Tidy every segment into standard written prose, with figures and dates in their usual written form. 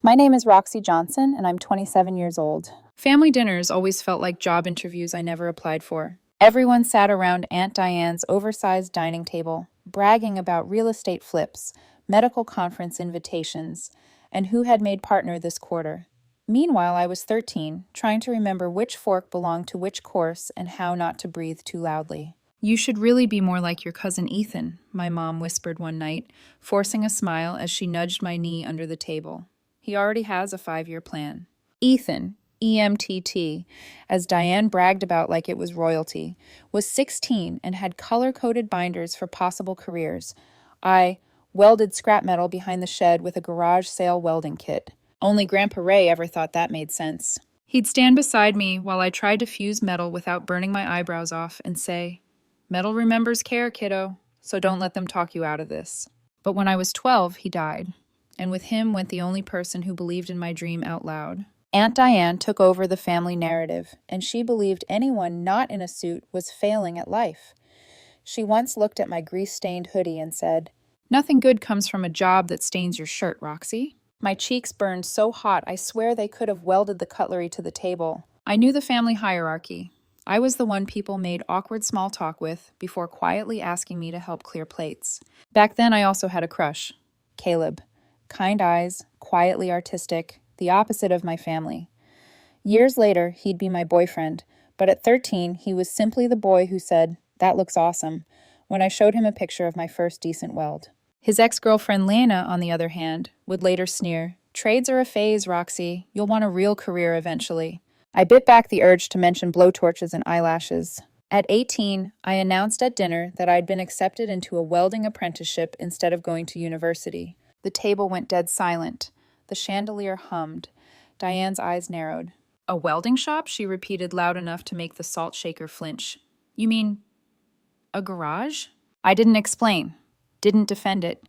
My name is Roxy Johnson, and I'm 27 years old. Family dinners always felt like job interviews I never applied for. Everyone sat around Aunt Diane's oversized dining table, bragging about real estate flips, medical conference invitations, and who had made partner this quarter. Meanwhile, I was 13, trying to remember which fork belonged to which course and how not to breathe too loudly. You should really be more like your cousin Ethan, my mom whispered one night, forcing a smile as she nudged my knee under the table. He already has a 5-year plan. Ethan, EMTT, as Diane bragged about like it was royalty, was 16 and had color-coded binders for possible careers. I welded scrap metal behind the shed with a garage sale welding kit. Only Grandpa Ray ever thought that made sense. He'd stand beside me while I tried to fuse metal without burning my eyebrows off and say, "Metal remembers care, kiddo, so don't let them talk you out of this." But when I was 12, he died, and with him went the only person who believed in my dream out loud. Aunt Diane took over the family narrative, and she believed anyone not in a suit was failing at life. She once looked at my grease-stained hoodie and said, "Nothing good comes from a job that stains your shirt, Roxy." My cheeks burned so hot I swear they could have welded the cutlery to the table. I knew the family hierarchy. I was the one people made awkward small talk with before quietly asking me to help clear plates. Back then, I also had a crush. Caleb. Kind eyes, quietly artistic, the opposite of my family. Years later, he'd be my boyfriend, but at 13, he was simply the boy who said, "That looks awesome," when I showed him a picture of my first decent weld. His ex-girlfriend Lana, on the other hand, would later sneer, "Trades are a phase, Roxy. You'll want a real career eventually." I bit back the urge to mention blowtorches and eyelashes. At 18, I announced at dinner that I'd been accepted into a welding apprenticeship instead of going to university. The table went dead silent. The chandelier hummed. Diane's eyes narrowed. "A welding shop?" she repeated loud enough to make the salt shaker flinch. "You mean a garage?" I didn't explain, didn't defend it,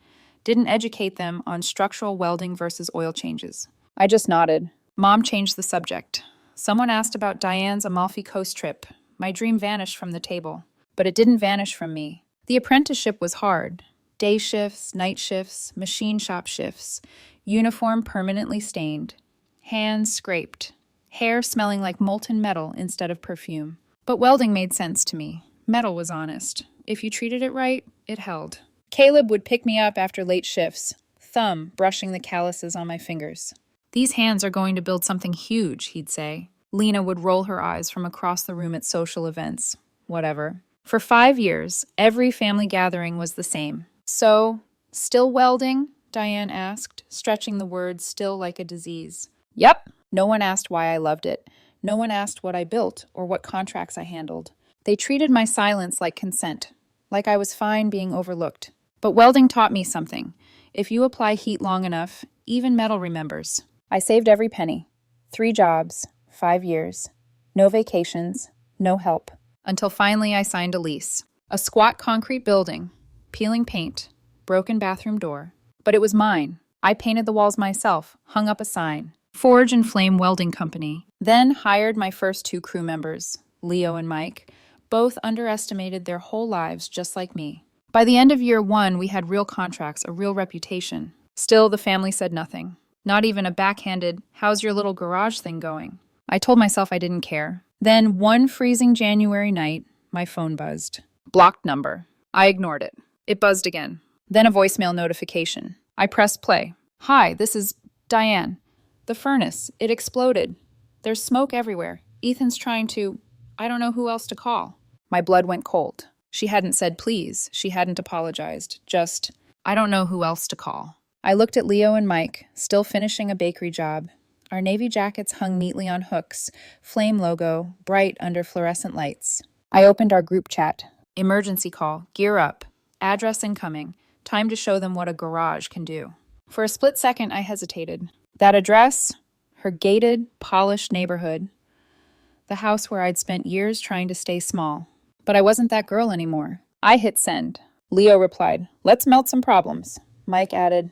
didn't educate them on structural welding versus oil changes. I just nodded. Mom changed the subject. Someone asked about Diane's Amalfi Coast trip. My dream vanished from the table. But it didn't vanish from me. The apprenticeship was hard. Day shifts, night shifts, machine shop shifts, uniform permanently stained, hands scraped, hair smelling like molten metal instead of perfume. But welding made sense to me. Metal was honest. If you treated it right, it held. Caleb would pick me up after late shifts, thumb brushing the calluses on my fingers. "These hands are going to build something huge," he'd say. Lena would roll her eyes from across the room at social events. Whatever. For 5 years, every family gathering was the same. "So, still welding?" Diane asked, stretching the word still like a disease. "Yep." No one asked why I loved it. No one asked what I built or what contracts I handled. They treated my silence like consent, like I was fine being overlooked. But welding taught me something. If you apply heat long enough, even metal remembers. I saved every penny. 3 jobs, 5 years. No vacations, no help. Until finally I signed a lease. A squat concrete building, peeling paint, broken bathroom door. But it was mine. I painted the walls myself, hung up a sign. Forge and Flame Welding Company. Then hired my first 2 crew members, Leo and Mike. Both underestimated their whole lives just like me. By the end of year 1, we had real contracts, a real reputation. Still, the family said nothing. Not even a backhanded, "How's your little garage thing going?" I told myself I didn't care. Then, one freezing January night, my phone buzzed. Blocked number. I ignored it. It buzzed again. Then a voicemail notification. I pressed play. "Hi, this is Diane. The furnace. It exploded. There's smoke everywhere. Ethan's trying to... I don't know who else to call." My blood went cold. She hadn't said please. She hadn't apologized. Just, "I don't know who else to call." I looked at Leo and Mike, still finishing a bakery job. Our navy jackets hung neatly on hooks, flame logo, bright under fluorescent lights. I opened our group chat. Emergency call. Gear up. Address incoming. Time to show them what a garage can do. For a split second, I hesitated. That address? Her gated, polished neighborhood. The house where I'd spent years trying to stay small. But I wasn't that girl anymore. I hit send. Leo replied, "Let's melt some problems." Mike added,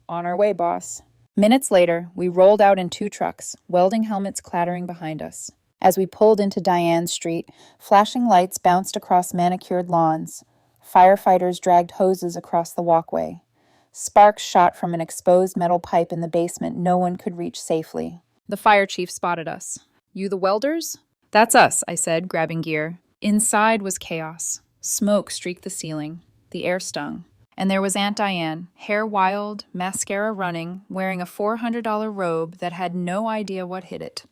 "On our way, boss." Minutes later, we rolled out in 2 trucks, welding helmets clattering behind us. As we pulled into Diane's street, flashing lights bounced across manicured lawns. Firefighters dragged hoses across the walkway. Sparks shot from an exposed metal pipe in the basement no one could reach safely. The fire chief spotted us. You the welders? That's us, I said, grabbing gear. Inside was chaos. Smoke streaked the ceiling. The air stung. And there was Aunt Diane, hair wild, mascara running, wearing a $400 robe that had no idea what hit it.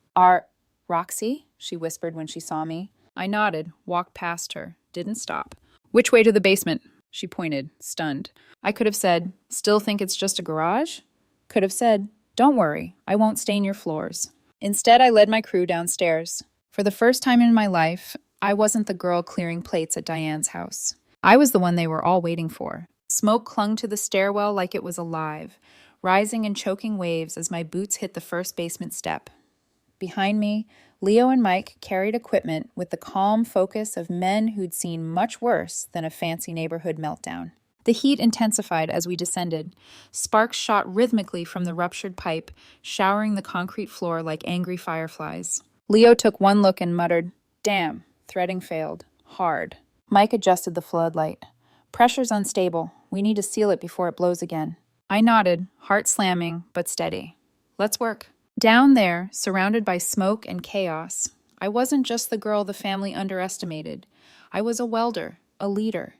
Roxy? She whispered when she saw me. I nodded, walked past her, didn't stop. Which way to the basement? She pointed, stunned. I could have said, still think it's just a garage? Could have said, don't worry, I won't stain your floors. Instead, I led my crew downstairs. For the first time in my life, I wasn't the girl clearing plates at Diane's house. I was the one they were all waiting for. Smoke clung to the stairwell like it was alive, rising in choking waves as my boots hit the first basement step. Behind me, Leo and Mike carried equipment with the calm focus of men who'd seen much worse than a fancy neighborhood meltdown. The heat intensified as we descended. Sparks shot rhythmically from the ruptured pipe, showering the concrete floor like angry fireflies. Leo took one look and muttered, "Damn, threading failed. Hard." Mike adjusted the floodlight. "Pressure's unstable. We need to seal it before it blows again." I nodded, heart slamming, but steady. Let's work. Down there, surrounded by smoke and chaos, I wasn't just the girl the family underestimated. I was a welder, a leader,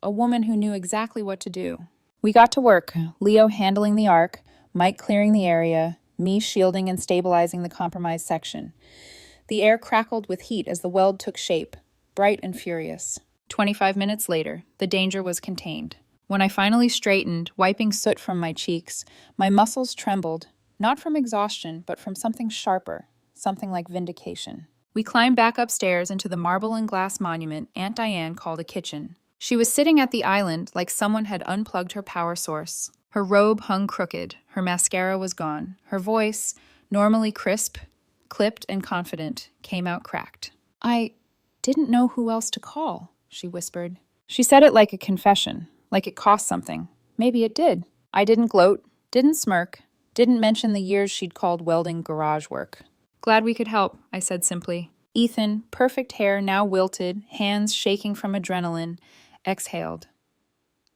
a woman who knew exactly what to do. We got to work, Leo handling the arc, Mike clearing the area, me shielding and stabilizing the compromised section. The air crackled with heat as the weld took shape, bright and furious. 25 minutes later, the danger was contained. When I finally straightened, wiping soot from my cheeks, my muscles trembled, not from exhaustion, but from something sharper, something like vindication. We climbed back upstairs into the marble and glass monument Aunt Diane called a kitchen. She was sitting at the island like someone had unplugged her power source. Her robe hung crooked, her mascara was gone. Her voice, normally crisp, clipped and confident, came out cracked. "I didn't know who else to call," she whispered. She said it like a confession, like it cost something. Maybe it did. I didn't gloat, didn't smirk, didn't mention the years she'd called welding garage work. Glad we could help, I said simply. Ethan, perfect hair now wilted, hands shaking from adrenaline, exhaled.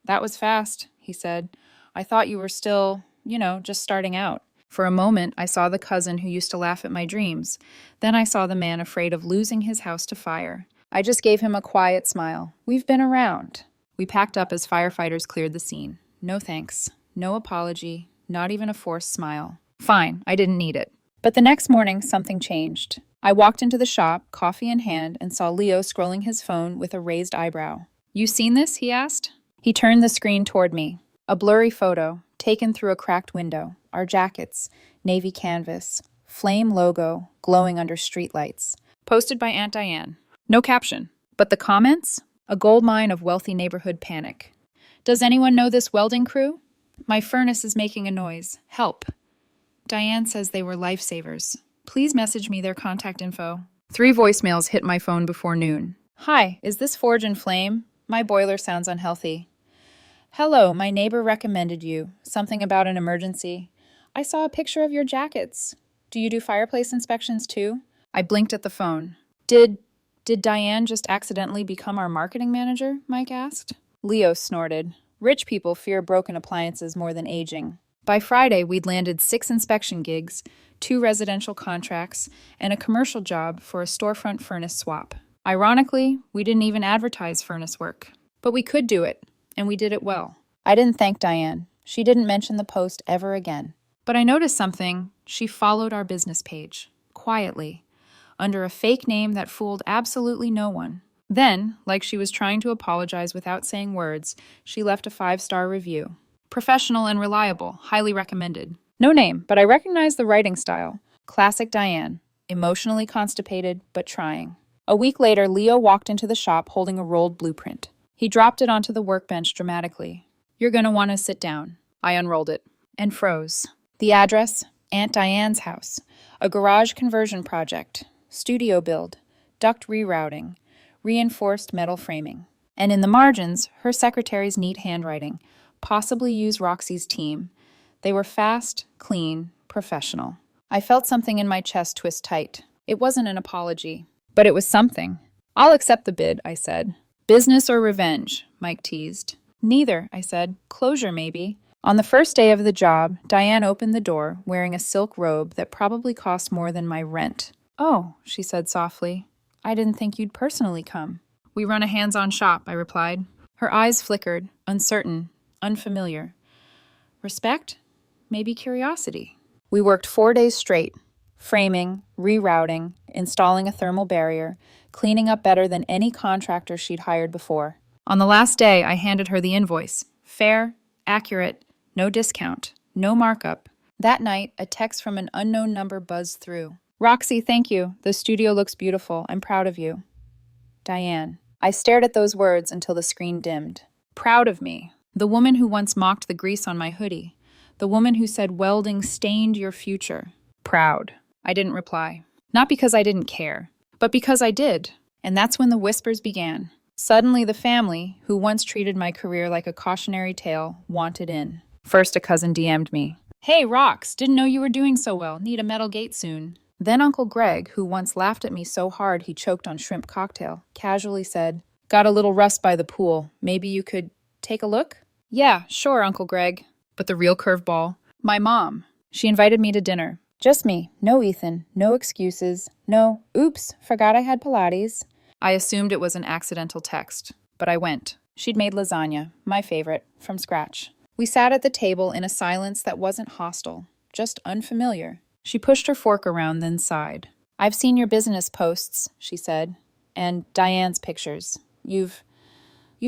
That was fast, he said. I thought you were still, just starting out. For a moment, I saw the cousin who used to laugh at my dreams. Then I saw the man afraid of losing his house to fire. I just gave him a quiet smile. We've been around. We packed up as firefighters cleared the scene. No thanks. No apology. Not even a forced smile. Fine, I didn't need it. But the next morning, something changed. I walked into the shop, coffee in hand, and saw Leo scrolling his phone with a raised eyebrow. You seen this? He asked. He turned the screen toward me. A blurry photo, taken through a cracked window. Our jackets, navy canvas, flame logo, glowing under streetlights. Posted by Aunt Diane. No caption. But the comments? A goldmine of wealthy neighborhood panic. Does anyone know this welding crew? My furnace is making a noise. Help. Diane says they were lifesavers. Please message me their contact info. 3 voicemails hit my phone before noon. Hi, is this Forge and Flame? My boiler sounds unhealthy. Hello, my neighbor recommended you. Something about an emergency. I saw a picture of your jackets. Do you do fireplace inspections too? I blinked at the phone. Did Diane just accidentally become our marketing manager? Mike asked. Leo snorted. Rich people fear broken appliances more than aging. By Friday, we'd landed 6 inspection gigs, 2 residential contracts, and a commercial job for a storefront furnace swap. Ironically, we didn't even advertise furnace work. But we could do it, and we did it well. I didn't thank Diane. She didn't mention the post ever again. But I noticed something. She followed our business page, quietly, under a fake name that fooled absolutely no one. Then, like she was trying to apologize without saying words, she left a 5-star review. Professional and reliable, highly recommended. No name, but I recognized the writing style. Classic Diane. Emotionally constipated, but trying. A week later, Leo walked into the shop holding a rolled blueprint. He dropped it onto the workbench dramatically. You're going to want to sit down. I unrolled it and froze. The address? Aunt Diane's house. A garage conversion project. Studio build. Duct rerouting. Reinforced metal framing. And in the margins, her secretary's neat handwriting. Possibly use Roxy's team. They were fast, clean, professional. I felt something in my chest twist tight. It wasn't an apology, but it was something. I'll accept the bid, I said. Business or revenge? Mike teased. Neither, I said. Closure, maybe. On the first day of the job, Diane opened the door wearing a silk robe that probably cost more than my rent. "Oh," she said softly, "I didn't think you'd personally come." "We run a hands-on shop," I replied. Her eyes flickered, uncertain, unfamiliar. Respect? Maybe curiosity. We worked 4 days straight, framing, rerouting, installing a thermal barrier, cleaning up better than any contractor she'd hired before. On the last day, I handed her the invoice. Fair, accurate, no discount, no markup. That night, a text from an unknown number buzzed through. "Roxy, thank you. The studio looks beautiful. I'm proud of you. Diane." I stared at those words until the screen dimmed. Proud of me. The woman who once mocked the grease on my hoodie. The woman who said welding stained your future. Proud. I didn't reply. Not because I didn't care, but because I did. And that's when the whispers began. Suddenly the family, who once treated my career like a cautionary tale, wanted in. First, a cousin DM'd me. "Hey, Rox, didn't know you were doing so well. Need a metal gate soon." Then Uncle Greg, who once laughed at me so hard he choked on shrimp cocktail, casually said, "Got a little rust by the pool. Maybe you could take a look?" "Yeah, sure, Uncle Greg." But the real curveball, my mom. She invited me to dinner. Just me, no Ethan, no excuses, no, "Oops, forgot I had Pilates." I assumed it was an accidental text, but I went. She'd made lasagna, my favorite, from scratch. We sat at the table in a silence that wasn't hostile, just unfamiliar. She pushed her fork around, then sighed. "I've seen your business posts," she said, "and Diane's pictures. You've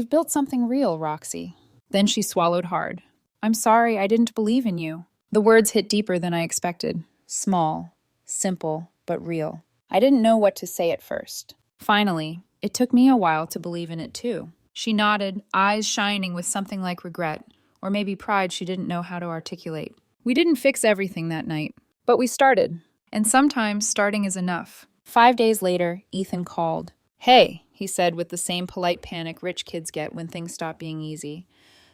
built something real, Roxy." Then she swallowed hard. "I'm sorry, I didn't believe in you." The words hit deeper than I expected. Small, simple, but real. I didn't know what to say at first. Finally, it took me a while to believe in it too. She nodded, eyes shining with something like regret, or maybe pride she didn't know how to articulate. We didn't fix everything that night, but we started. And sometimes starting is enough. 5 days later, Ethan called. "Hey," he said with the same polite panic rich kids get when things stop being easy.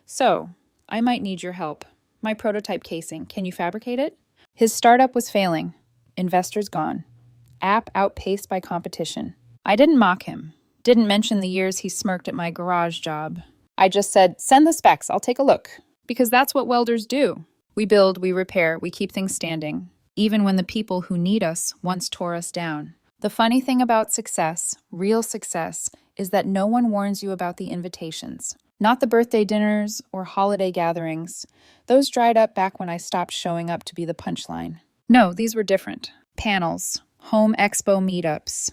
"So, I might need your help. My prototype casing, can you fabricate it?" His startup was failing. Investors gone. App outpaced by competition. I didn't mock him. Didn't mention the years he smirked at my garage job. I just said, "Send the specs, I'll take a look." Because that's what welders do. We build, we repair, we keep things standing. Even when the people who need us once tore us down. The funny thing about success, real success, is that no one warns you about the invitations. Not the birthday dinners or holiday gatherings. Those dried up back when I stopped showing up to be the punchline. No, these were different. Panels, home expo meetups,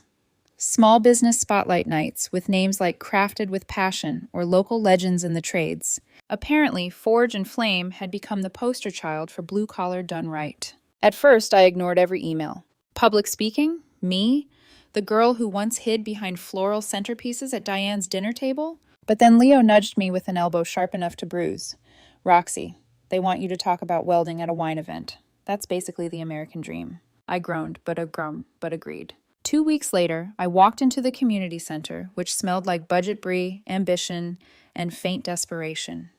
small business spotlight nights with names like Crafted with Passion or local legends in the trades. Apparently, Forge and Flame had become the poster child for blue collar done right. At first, I ignored every email. Public speaking? Me? The girl who once hid behind floral centerpieces at Diane's dinner table? But then Leo nudged me with an elbow sharp enough to bruise. "Roxy, they want you to talk about welding at a wine event. That's basically the American dream." I groaned, but agreed. 2 weeks later, I walked into the community center, which smelled like budget brie, ambition, and faint desperation.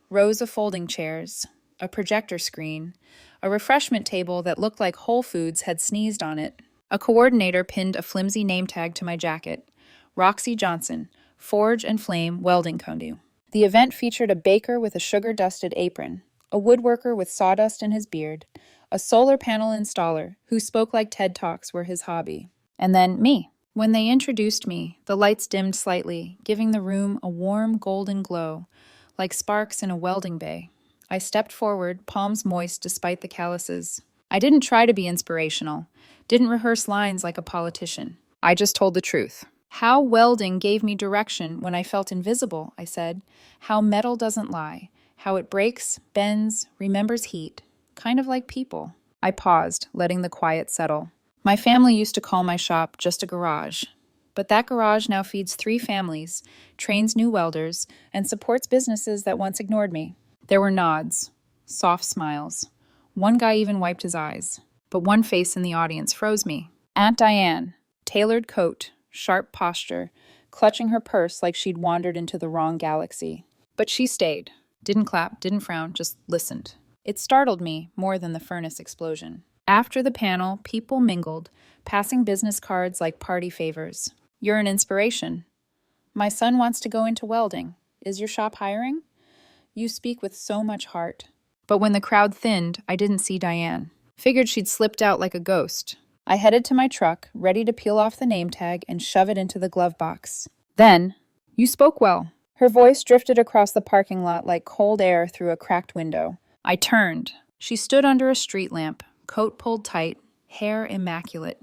Rows of folding chairs, a projector screen, a refreshment table that looked like Whole Foods had sneezed on it. A coordinator pinned a flimsy name tag to my jacket. Roxy Johnson, Forge and Flame Welding Condu. The event featured a baker with a sugar-dusted apron, a woodworker with sawdust in his beard, a solar panel installer who spoke like TED Talks were his hobby, and then me. When they introduced me, the lights dimmed slightly, giving the room a warm golden glow, like sparks in a welding bay. I stepped forward, palms moist despite the calluses. I didn't try to be inspirational, didn't rehearse lines like a politician. I just told the truth. How welding gave me direction when I felt invisible, I said. How metal doesn't lie. How it breaks, bends, remembers heat. Kind of like people. I paused, letting the quiet settle. My family used to call my shop just a garage. But that garage now feeds 3 families, trains new welders, and supports businesses that once ignored me. There were nods, soft smiles. One guy even wiped his eyes. But one face in the audience froze me. Aunt Diane, tailored coat, sharp posture, clutching her purse like she'd wandered into the wrong galaxy. But she stayed. Didn't clap, didn't frown, just listened. It startled me more than the furnace explosion. After the panel, people mingled, passing business cards like party favors. "You're an inspiration." "My son wants to go into welding. Is your shop hiring?" You speak with so much heart. But when the crowd thinned, I didn't see Diane. Figured she'd slipped out like a ghost. I headed to my truck, ready to peel off the name tag and shove it into the glove box. Then, You spoke well. her voice drifted across the parking lot like cold air through a cracked window. I turned. She stood under a street lamp, coat pulled tight, hair immaculate.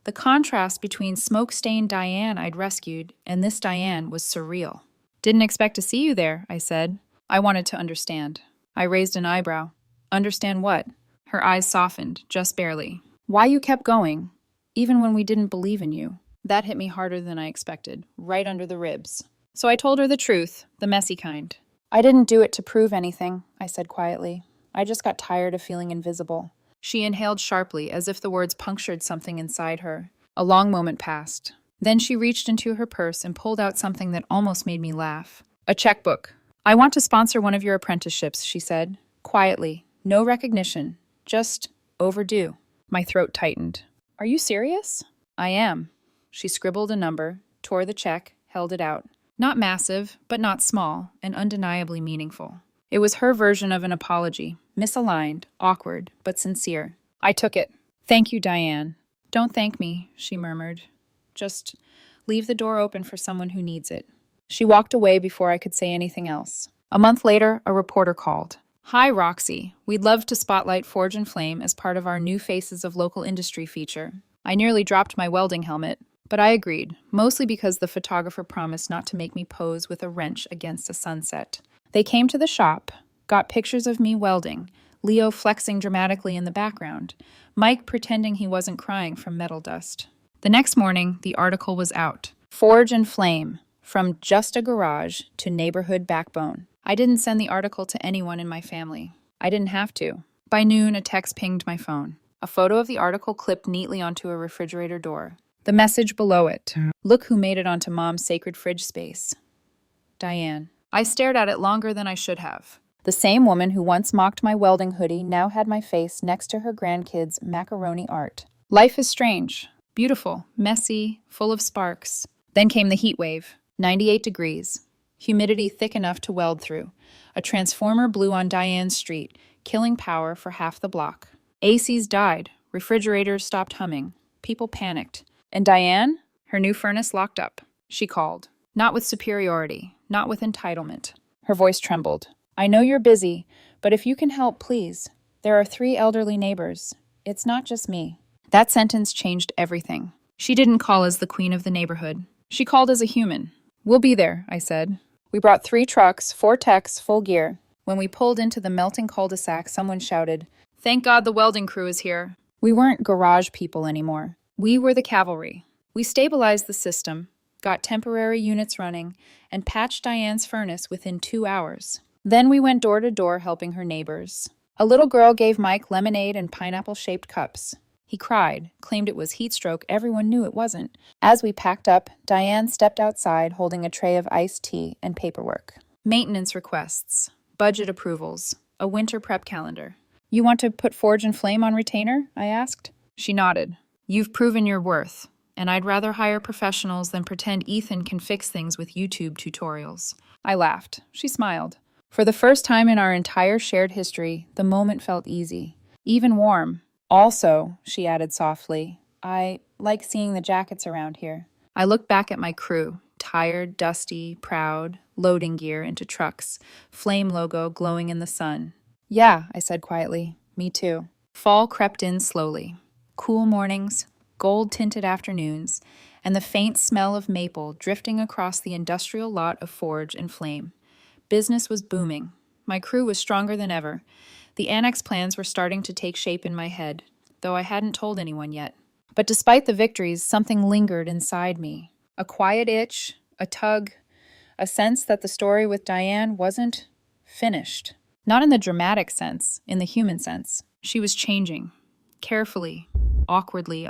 The contrast between smoke-stained Diane I'd rescued and this Diane was surreal. Didn't expect to see you there, I said. I wanted to understand. I raised an eyebrow. Understand what? Her eyes softened, just barely. Why you kept going, Even when we didn't believe in you. that hit me harder than I expected, right under the ribs. So I told her the truth, the messy kind. I didn't do it to prove anything, I said quietly. I just got tired of feeling invisible. She inhaled sharply, as if the words punctured something inside her. A long moment passed. Then she reached into her purse and pulled out something that almost made me laugh. A checkbook. I want to sponsor one of your apprenticeships, she said. Quietly. No recognition. Just overdue. My throat tightened. Are you serious? I am. She scribbled a number, tore the check, held it out. Not massive, but not small, and undeniably meaningful. It was her version of an apology, misaligned, awkward, but sincere. I took it. Thank you, Diane. Don't thank me, she murmured. Just leave the door open for someone who needs it. She walked away before I could say anything else. A month later, a reporter called. Hi, Roxy. We'd love to spotlight Forge and Flame as part of our New Faces of Local Industry feature. I nearly dropped my welding helmet, but I agreed, mostly because the photographer promised not to make me pose with a wrench against a sunset. They came to the shop, got pictures of me welding, Leo flexing dramatically in the background, Mike pretending he wasn't crying from metal dust. The next morning, the article was out. Forge and Flame, from just a garage to neighborhood backbone. I didn't send the article to anyone in my family. I didn't have to. By noon, a text pinged my phone. A photo of the article clipped neatly onto a refrigerator door. The message below it. Look who made it onto Mom's sacred fridge space. Diane. I stared at it longer than I should have. The same woman who once mocked my welding hoodie now had my face next to her grandkids' macaroni art. Life is strange. Beautiful, messy, full of sparks. Then came the heat wave. 98 degrees. Humidity thick enough to weld through. A transformer blew on Diane's street, killing power for half the block. ACs died. Refrigerators stopped humming. People panicked. And Diane? Her new furnace locked up. She called. Not with superiority. Not with entitlement. Her voice trembled. I know you're busy, but if you can help, please. There are 3 elderly neighbors. It's not just me. That sentence changed everything. She didn't call as the queen of the neighborhood. She called as a human. We'll be there, I said. We brought 3 trucks, 4 techs, full gear. When we pulled into the melting cul-de-sac, someone shouted, Thank God the welding crew is here. We weren't garage people anymore. We were the cavalry. We stabilized the system, got temporary units running, and patched Diane's furnace within 2 hours. Then we went door to door helping her neighbors. A little girl gave Mike lemonade and pineapple-shaped cups. He cried, claimed it was heat stroke. Everyone knew it wasn't. As we packed up, Diane stepped outside holding a tray of iced tea and paperwork. Maintenance requests, budget approvals, a winter prep calendar. You want to put Forge and Flame on retainer? I asked. She nodded. You've proven your worth, and I'd rather hire professionals than pretend Ethan can fix things with YouTube tutorials. I laughed. She smiled. For the first time in our entire shared history, the moment felt easy, even warm. Also, she added softly, I like seeing the jackets around here. I looked back at my crew, tired, dusty, proud, loading gear into trucks, flame logo glowing in the sun. Yeah, I said quietly. Me too. Fall crept in slowly. Cool mornings, gold-tinted afternoons, and the faint smell of maple drifting across the industrial lot of Forge and Flame. Business was booming. My crew was stronger than ever. The annex plans were starting to take shape in my head, though I hadn't told anyone yet. But despite the victories, something lingered inside me. A quiet itch, a tug, a sense that the story with Diane wasn't finished. Not in the dramatic sense, in the human sense. She was changing. Carefully, awkwardly,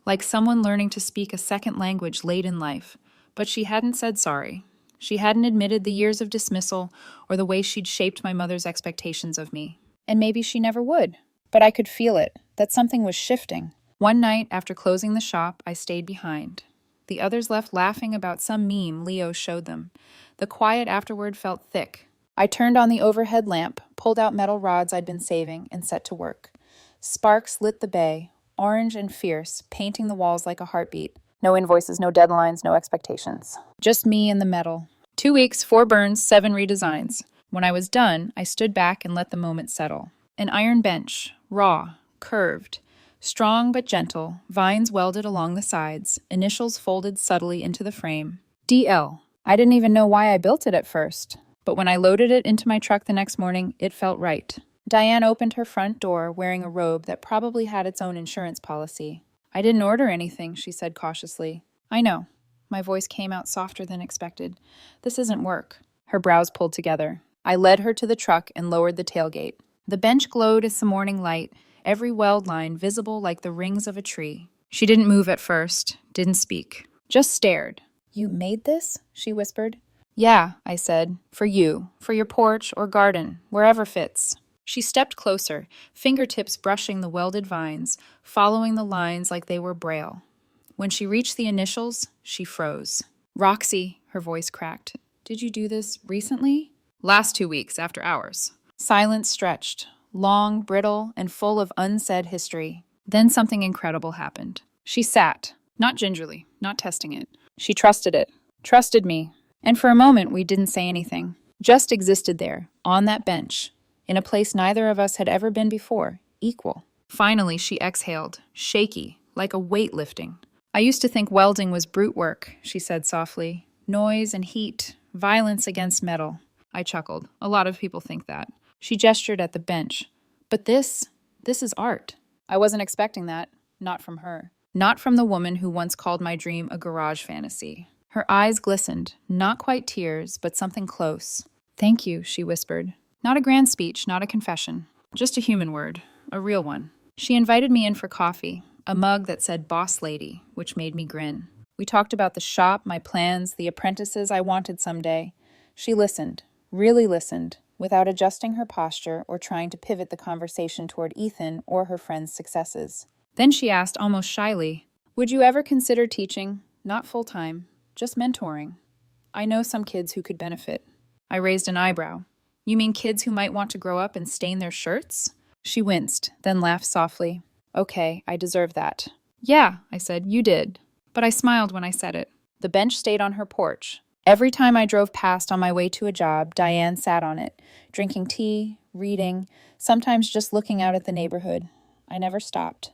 like someone learning to speak a second language late in life. But she hadn't said sorry. She hadn't admitted the years of dismissal or the way she'd shaped my mother's expectations of me. And maybe she never would. But I could feel it, that something was shifting. One night, after closing the shop, I stayed behind. The others left laughing about some meme Leo showed them. The quiet afterward felt thick, I turned on the overhead lamp, pulled out metal rods I'd been saving, and set to work. Sparks lit the bay, orange and fierce, painting the walls like a heartbeat. No invoices, no deadlines, no expectations. Just me and the metal. 2 weeks, 4 burns, 7 redesigns. When I was done, I stood back and let the moment settle. An iron bench, raw, curved, strong but gentle, vines welded along the sides, initials folded subtly into the frame. DL. I didn't even know why I built it at first, but when I loaded it into my truck the next morning, it felt right. Diane opened her front door wearing a robe that probably had its own insurance policy. I didn't order anything, she said cautiously. I know. My voice came out softer than expected. This isn't work. Her brows pulled together. I led her to the truck and lowered the tailgate. The bench glowed as the morning light, every weld line visible like the rings of a tree. She didn't move at first, didn't speak, just stared. You made this? She whispered. Yeah, I said, for you, for your porch or garden, wherever fits. She stepped closer, fingertips brushing the welded vines, following the lines like they were braille. When she reached the initials, she froze. Roxy, her voice cracked. Did you do this recently? Last 2 weeks, after hours. Silence stretched, long, brittle, and full of unsaid history. Then something incredible happened. She sat, not gingerly, not testing it. She trusted it, trusted me. And for a moment, we didn't say anything. Just existed there, on that bench, in a place neither of us had ever been before, equal. Finally, she exhaled, shaky, like a weight lifting. I used to think welding was brute work, she said softly. Noise and heat, violence against metal. I chuckled. A lot of people think that. She gestured at the bench. But this is art. I wasn't expecting that. Not from her. Not from the woman who once called my dream a garage fantasy. Her eyes glistened, not quite tears, but something close. Thank you, she whispered. Not a grand speech, not a confession. Just a human word, a real one. She invited me in for coffee, a mug that said Boss Lady, which made me grin. We talked about the shop, my plans, the apprentices I wanted someday. She listened, really listened, without adjusting her posture or trying to pivot the conversation toward Ethan or her friend's successes. Then she asked almost shyly, would you ever consider teaching? Not full-time, just mentoring. I know some kids who could benefit. I raised an eyebrow. You mean kids who might want to grow up and stain their shirts? She winced, then laughed softly. Okay, I deserve that. Yeah, I said, you did. But I smiled when I said it. The bench stayed on her porch. Every time I drove past on my way to a job, Diane sat on it, drinking tea, reading, sometimes just looking out at the neighborhood. I never stopped.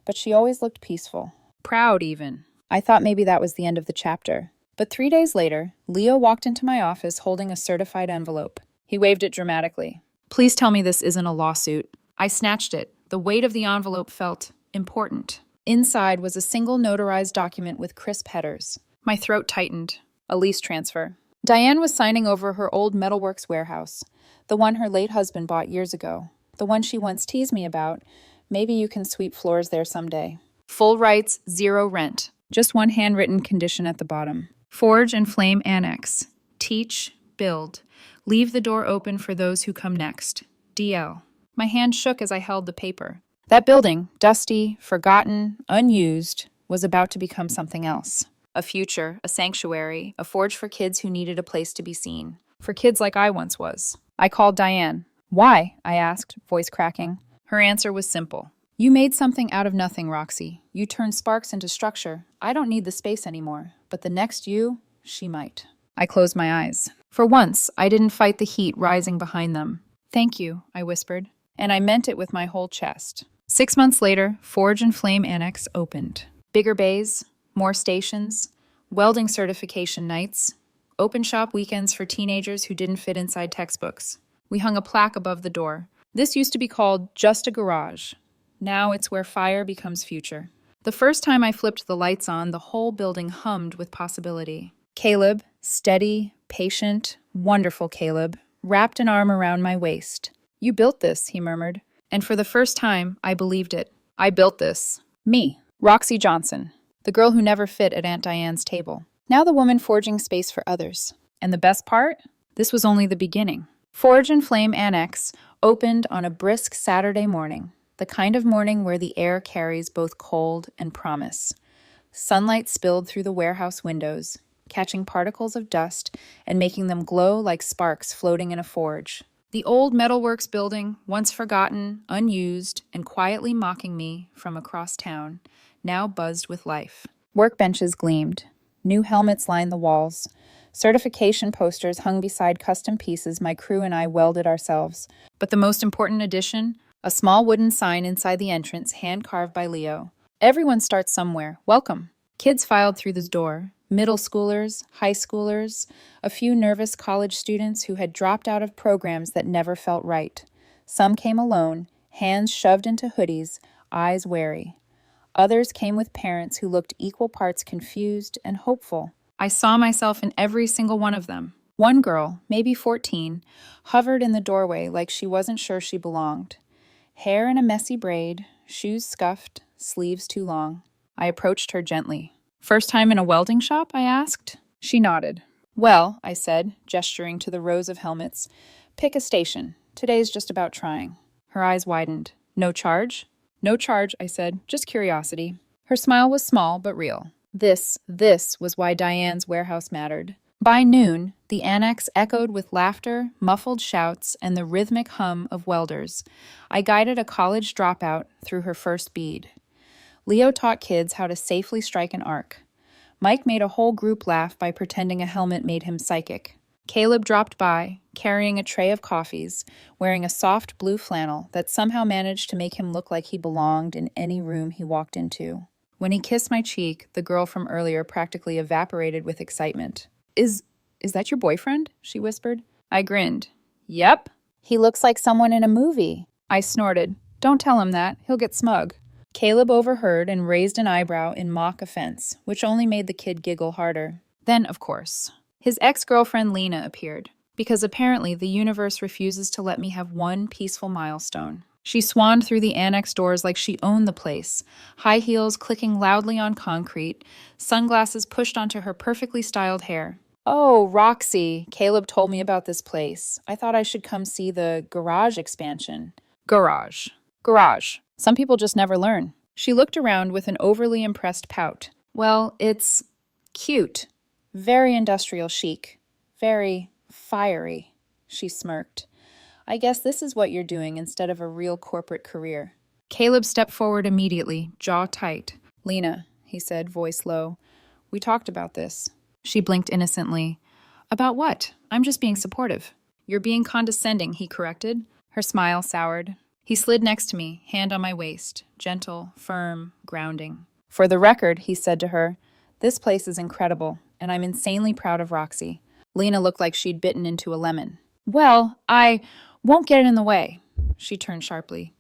But she always looked peaceful. Proud, even. I thought maybe that was the end of the chapter. But 3 days later, Leo walked into my office holding a certified envelope. He waved it dramatically. Please tell me this isn't a lawsuit. I snatched it. The weight of the envelope felt important. Inside was a single notarized document with crisp headers. My throat tightened. A lease transfer. Diane was signing over her old metalworks warehouse, the one her late husband bought years ago, the one she once teased me about. Maybe you can sweep floors there someday. Full rights, zero rent. Just one handwritten condition at the bottom. Forge and Flame Annex. Teach, build. Leave the door open for those who come next. DL. My hand shook as I held the paper. That building, dusty, forgotten, unused, was about to become something else. A future, a sanctuary, a forge for kids who needed a place to be seen. For kids like I once was. I called Diane. Why? I asked, voice cracking. Her answer was simple. You made something out of nothing, Roxy. You turned sparks into structure. I don't need the space anymore. But the next you, she might. I closed my eyes. For once, I didn't fight the heat rising behind them. Thank you, I whispered. And I meant it with my whole chest. 6 months later, Forge and Flame Annex opened. Bigger bays, more stations, welding certification nights, open shop weekends for teenagers who didn't fit inside textbooks. We hung a plaque above the door. This used to be called Just a Garage. Now it's where fire becomes future. The first time I flipped the lights on, the whole building hummed with possibility. Caleb, steady, patient, wonderful Caleb, wrapped an arm around my waist. You built this, he murmured. And for the first time, I believed it. I built this. Me, Roxy Johnson, the girl who never fit at Aunt Diane's table. Now the woman forging space for others. And the best part? This was only the beginning. Forge and Flame Annex opened on a brisk Saturday morning, the kind of morning where the air carries both cold and promise. Sunlight spilled through the warehouse windows, catching particles of dust and making them glow like sparks floating in a forge. The old metalworks building, once forgotten, unused, and quietly mocking me from across town, now buzzed with life. Workbenches gleamed. New helmets lined the walls. Certification posters hung beside custom pieces my crew and I welded ourselves. But the most important addition? A small wooden sign inside the entrance, hand-carved by Leo. Everyone starts somewhere. Welcome. Kids filed through this door. Middle schoolers, high schoolers, a few nervous college students who had dropped out of programs that never felt right. Some came alone, hands shoved into hoodies, eyes wary. Others came with parents who looked equal parts confused and hopeful. I saw myself in every single one of them. One girl, maybe 14, hovered in the doorway like she wasn't sure she belonged. Hair in a messy braid, shoes scuffed, sleeves too long. I approached her gently. "First time in a welding shop?" I asked. She nodded. "Well," I said, gesturing to the rows of helmets, "pick a station. Today's just about trying." Her eyes widened. "No charge?" "No charge," I said, "just curiosity." Her smile was small but real. This was why Diane's warehouse mattered. By noon, the annex echoed with laughter, muffled shouts, and the rhythmic hum of welders. I guided a college dropout through her first bead. Leo taught kids how to safely strike an arc. Mike made a whole group laugh by pretending a helmet made him psychic. Caleb dropped by, carrying a tray of coffees, wearing a soft blue flannel that somehow managed to make him look like he belonged in any room he walked into. When he kissed my cheek, the girl from earlier practically evaporated with excitement. Is that your boyfriend?" she whispered. I grinned. "Yep." "He looks like someone in a movie." I snorted. "Don't tell him that. He'll get smug." Caleb overheard and raised an eyebrow in mock offense, which only made the kid giggle harder. Then, of course, his ex-girlfriend Lena appeared, because apparently the universe refuses to let me have one peaceful milestone. She swanned through the annex doors like she owned the place, high heels clicking loudly on concrete, sunglasses pushed onto her perfectly styled hair. "Oh, Roxy, Caleb told me about this place. I thought I should come see the garage expansion." Garage. Garage. Some people just never learn. She looked around with an overly impressed pout. "Well, it's cute. Very industrial chic. Very fiery." She smirked. "I guess this is what you're doing instead of a real corporate career." Caleb stepped forward immediately, jaw tight. "Lena," he said, voice low, "we talked about this." She blinked innocently. "About what? I'm just being supportive." "You're being condescending," he corrected. Her smile soured. He slid next to me, hand on my waist, gentle, firm, grounding. "For the record," he said to her, "this place is incredible, and I'm insanely proud of Roxy." Lena looked like she'd bitten into a lemon. "Well, I won't get in the way." She turned sharply.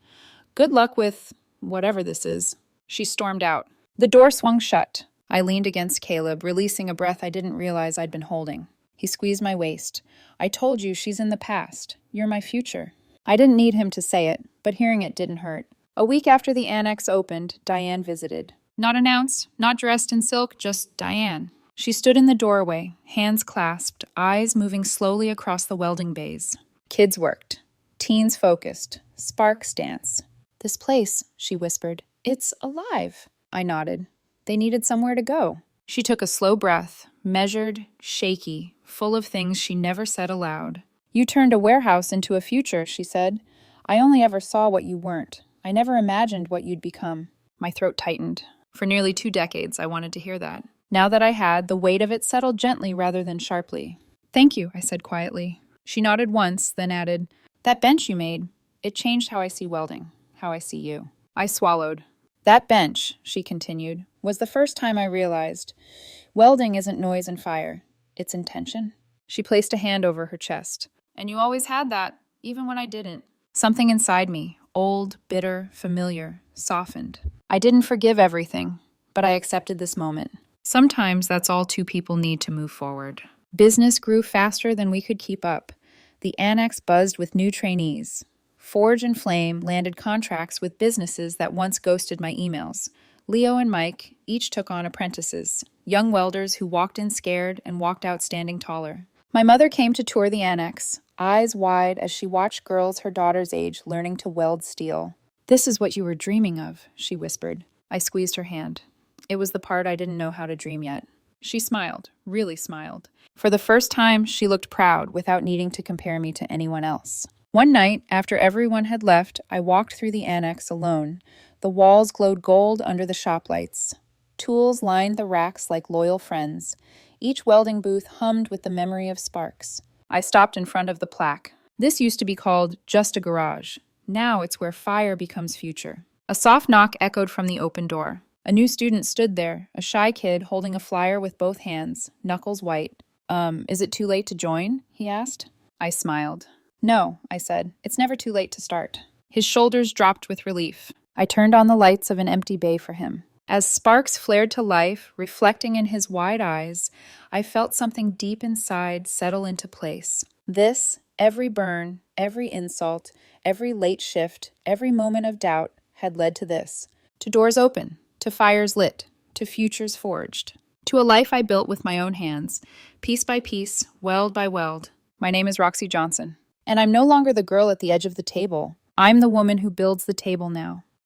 "Good luck with whatever this is." She stormed out. The door swung shut. I leaned against Caleb, releasing a breath I didn't realize I'd been holding. He squeezed my waist. "I told you she's in the past. You're my future." I didn't need him to say it, but hearing it didn't hurt. A week after the annex opened, Diane visited. Not announced, not dressed in silk, just Diane. She stood in the doorway, hands clasped, eyes moving slowly across the welding bays. Kids worked. Teens focused. Sparks danced. "This place," she whispered, "it's alive." I nodded. They needed somewhere to go. She took a slow breath, measured, shaky, full of things she never said aloud. "You turned a warehouse into a future," she said. "I only ever saw what you weren't. I never imagined what you'd become." My throat tightened. For nearly 2 decades, I wanted to hear that. Now that I had, the weight of it settled gently rather than sharply. "Thank you," I said quietly. She nodded once, then added, "That bench you made, it changed how I see welding, how I see you." I swallowed. "That bench," she continued, "was the first time I realized welding isn't noise and fire. It's intention." She placed a hand over her chest. "And you always had that, even when I didn't." Something inside me, old, bitter, familiar, softened. I didn't forgive everything, but I accepted this moment. Sometimes that's all two people need to move forward. Business grew faster than we could keep up. The annex buzzed with new trainees. Forge and Flame landed contracts with businesses that once ghosted my emails. Leo and Mike each took on apprentices, young welders who walked in scared and walked out standing taller. My mother came to tour the annex, eyes wide as she watched girls her daughter's age learning to weld steel. "This is what you were dreaming of," she whispered. I squeezed her hand. It was the part I didn't know how to dream yet. She smiled, really smiled. For the first time, she looked proud without needing to compare me to anyone else. One night, after everyone had left, I walked through the annex alone. The walls glowed gold under the shop lights. Tools lined the racks like loyal friends. Each welding booth hummed with the memory of sparks. I stopped in front of the plaque. This used to be called just a garage. Now it's where fire becomes future. A soft knock echoed from the open door. A new student stood there, a shy kid holding a flyer with both hands, knuckles white. Is it too late to join?" he asked. I smiled. "No," I said. "It's never too late to start." His shoulders dropped with relief. I turned on the lights of an empty bay for him. As sparks flared to life, reflecting in his wide eyes, I felt something deep inside settle into place. This, every burn, every insult, every late shift, every moment of doubt had led to this. To doors open, to fires lit, to futures forged, to a life I built with my own hands, piece by piece, weld by weld. My name is Roxy Johnson, and I'm no longer the girl at the edge of the table. I'm the woman who builds the table now.